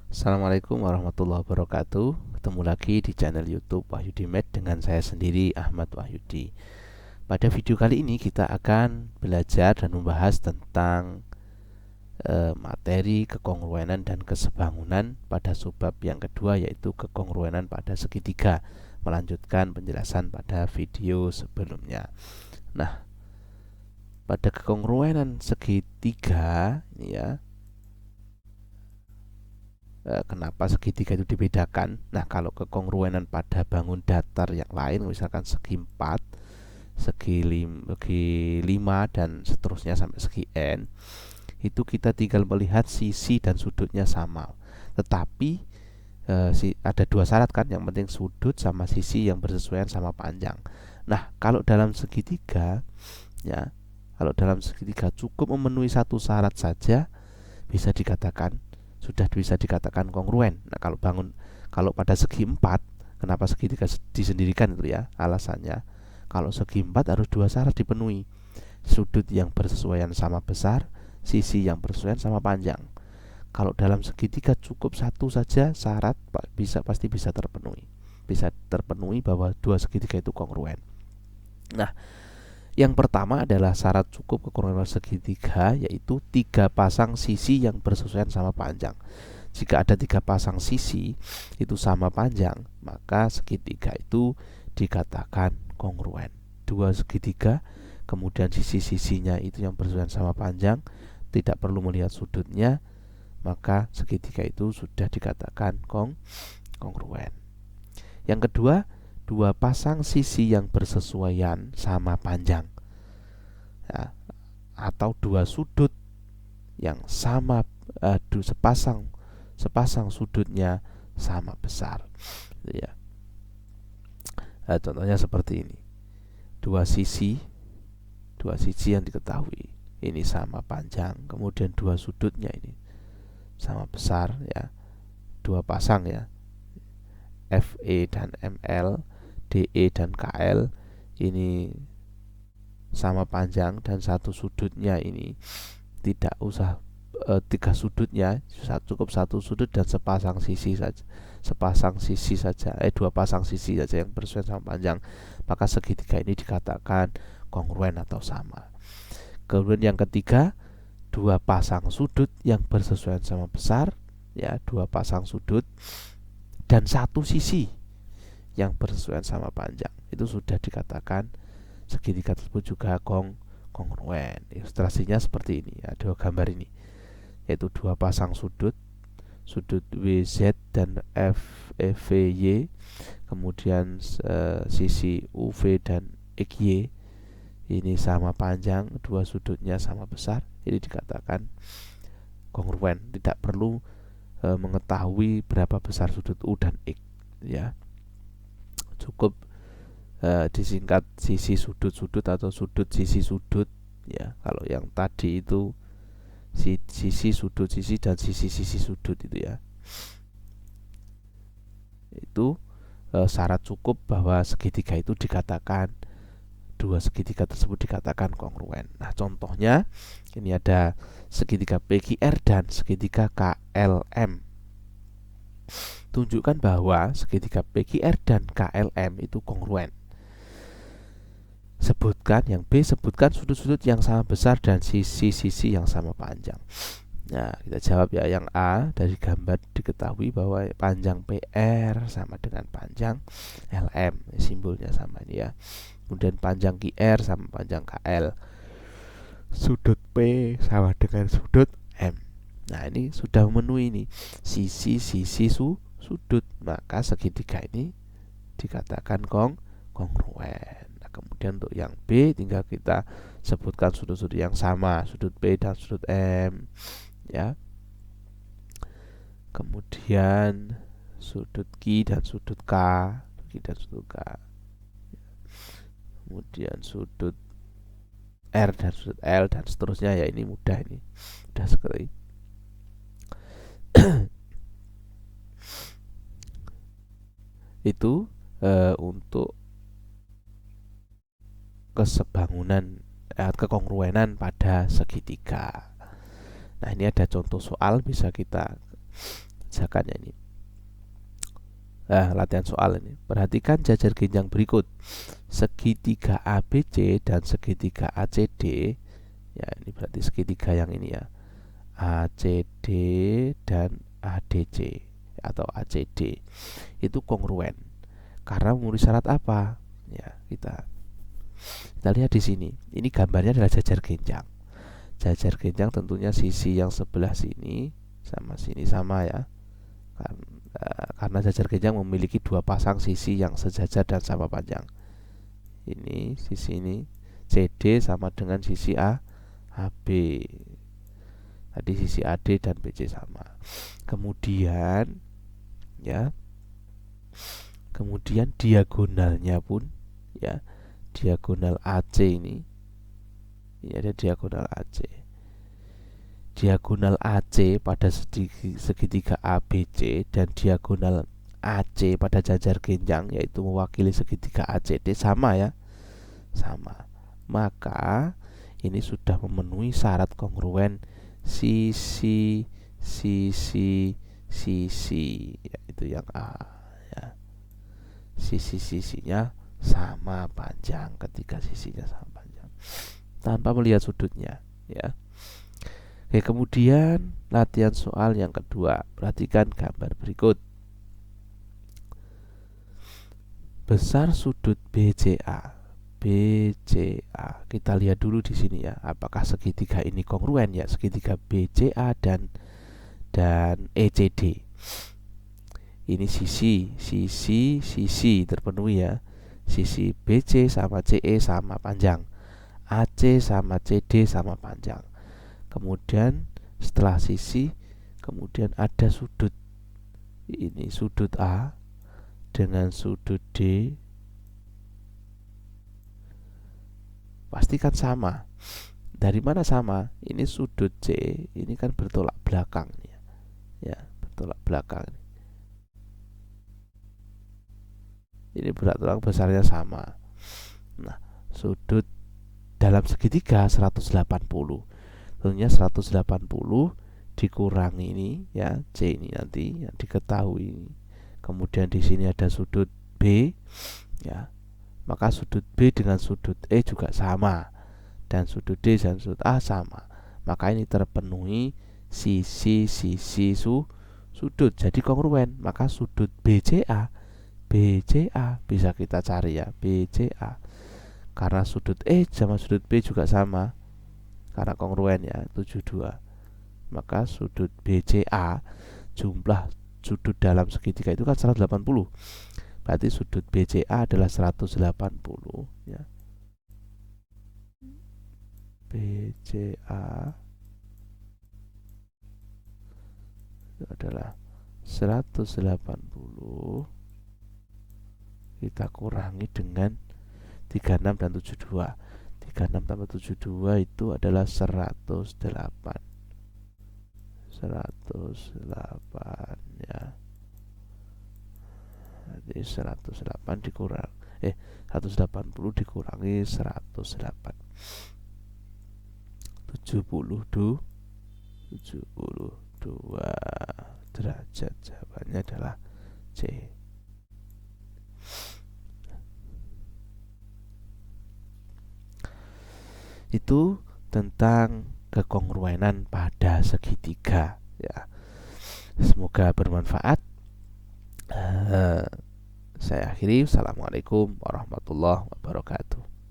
Assalamualaikum warahmatullahi wabarakatuh. Ketemu lagi di channel YouTube Wahyudi Med dengan saya sendiri Ahmad Wahyudi. Pada video kali ini kita akan belajar dan membahas tentang materi kekongruenan dan kesebangunan pada subbab yang kedua, yaitu kekongruenan pada segitiga, melanjutkan penjelasan pada video sebelumnya. Nah, pada kekongruenan segitiga ini ya, kenapa segitiga itu dibedakan? Nah, kalau kekongruenan pada bangun datar yang lain, misalkan segi 4, segi 5 dan seterusnya sampai segi n, itu kita tinggal melihat sisi dan sudutnya sama. Tetapi ada dua syarat kan, yang penting sudut sama sisi yang bersesuaian sama panjang. Nah, kalau dalam segitiga ya, kalau dalam segitiga cukup memenuhi satu syarat saja bisa dikatakan kongruen. Nah, kalau pada segi 4, kenapa segitiga disendirikan itu ya? Alasannya, kalau segi 4 harus dua syarat dipenuhi. Sudut yang bersesuaian sama besar, sisi yang bersesuaian sama panjang. Kalau dalam segitiga cukup satu saja syarat pasti bisa terpenuhi. Bisa terpenuhi bahwa dua segitiga itu kongruen. Nah, yang pertama adalah syarat cukup kekongruenan segitiga, yaitu 3 pasang sisi yang bersesuaian sama panjang. Jika ada 3 pasang sisi itu sama panjang, maka segitiga itu dikatakan kongruen. Dua segitiga, kemudian sisi-sisinya itu yang bersesuaian sama panjang, tidak perlu melihat sudutnya, maka segitiga itu sudah dikatakan kongruen. Yang kedua, dua pasang sisi yang bersesuaian sama panjang ya, atau dua sudut yang sama, sepasang sudutnya sama besar ya. Contohnya seperti ini, dua sisi yang diketahui ini sama panjang, kemudian dua sudutnya ini sama besar ya, dua pasang ya, FE dan ML, DE dan KL ini sama panjang, dan satu sudutnya ini tidak usah 3 sudutnya, cukup satu sudut dan sepasang sisi saja, dua pasang sisi saja yang bersesuaian sama panjang, maka segitiga ini dikatakan kongruen atau sama. Kemudian yang ketiga, dua pasang sudut yang bersesuaian sama besar ya, dua pasang sudut dan satu sisi yang bersesuaian sama panjang, itu sudah dikatakan segitiga tersebut juga kongruen. Ilustrasinya seperti ini, ada gambar ini, yaitu dua pasang sudut WZ dan FEVY, kemudian sisi UV dan XY ini sama panjang, dua sudutnya sama besar, ini dikatakan kongruen. Tidak perlu mengetahui berapa besar sudut U dan X ya, cukup disingkat sisi sudut atau sudut sisi sudut ya. Kalau yang tadi itu sisi sudut sisi dan sisi sudut itu ya, itu syarat cukup bahwa segitiga itu dikatakan, dua segitiga tersebut dikatakan kongruen. Nah, contohnya ini ada segitiga PQR dan segitiga KLM. Tunjukkan bahwa segitiga PQR dan KLM itu kongruen. Yang B, sebutkan sudut-sudut yang sama besar dan sisi-sisi yang sama panjang. Nah, kita jawab ya. Yang A, dari gambar diketahui bahwa panjang PR sama dengan panjang LM, simbolnya sama ini ya. Kemudian panjang QR sama panjang KL, sudut P sama dengan sudut M. Nah, ini sudah memenuhi ini sisi-sisi sudut, maka segitiga ini dikatakan kongruen. Nah, kemudian untuk yang B tinggal kita sebutkan sudut-sudut yang sama, sudut P dan sudut M ya. Kemudian sudut Q dan sudut K, kemudian sudut R dan sudut L dan seterusnya ya. Ini mudah sekali. Itu untuk kesebangunan kekongruenan pada segitiga. Nah, ini ada contoh soal bisa kita kerjakan ya ini. Nah, latihan soal ini. Perhatikan jajar genjang berikut. Segitiga ABC dan segitiga ACD. Ya, ini berarti segitiga yang ini ya. ACD dan ADC atau ACD itu kongruen. Karena memenuhi syarat apa? Ya, kita lihat di sini. Ini gambarnya adalah jajar genjang. Jajar genjang tentunya sisi yang sebelah sini sama ya. Karena jajar genjang memiliki dua pasang sisi yang sejajar dan sama panjang. Ini sisi ini CD sama dengan sisi AB. Tadi sisi AD dan BC sama. Kemudian ya, kemudian diagonalnya pun ya, diagonal AC ini ada diagonal AC. Diagonal AC pada segitiga ABC dan diagonal AC pada jajar genjang yaitu mewakili segitiga ACD sama ya. Sama. Maka ini sudah memenuhi syarat kongruen sisi ya, itu yang A ya. Sisi-sisinya sama panjang, ketiga sisinya sama panjang tanpa melihat sudutnya ya. Oke, kemudian latihan soal yang kedua. Perhatikan gambar berikut. Besar sudut BCA. Kita lihat dulu di sini ya, apakah segitiga ini kongruen ya, segitiga BCA dan ECD. Ini sisi terpenuhi ya. Sisi BC sama CE sama panjang. AC sama CD sama panjang. Kemudian setelah sisi, kemudian ada sudut. Ini sudut A dengan sudut D. Pastikan sama. Dari mana sama? Ini sudut C, ini kan bertolak belakang ya, bertolak belakang. Ini bertolak besarnya sama. Nah, sudut dalam segitiga 180. Tentunya 180 dikurangi ini ya, C ini nanti yang diketahui. Kemudian di sini ada sudut B ya. Maka sudut B dengan sudut E juga sama dan sudut D dan sudut A sama. Maka ini terpenuhi sisi sudut. Jadi kongruen. Maka sudut BCA bisa kita cari ya, BCA. Karena sudut E sama sudut B juga sama, karena kongruen ya, 72. Maka sudut BCA, jumlah sudut dalam segitiga itu kan 180. Berarti sudut BCA adalah 180 ya. BCA itu adalah 180, kita kurangi dengan 36 dan 72. 36 tambah 72 itu adalah 108 ya. Jadi 108 dikurang 180 dikurangi 108, 72 derajat. Jawabannya adalah C. Itu tentang kekongruenan pada segitiga ya. Semoga bermanfaat. Saya akhiri. Assalamualaikum warahmatullahi wabarakatuh.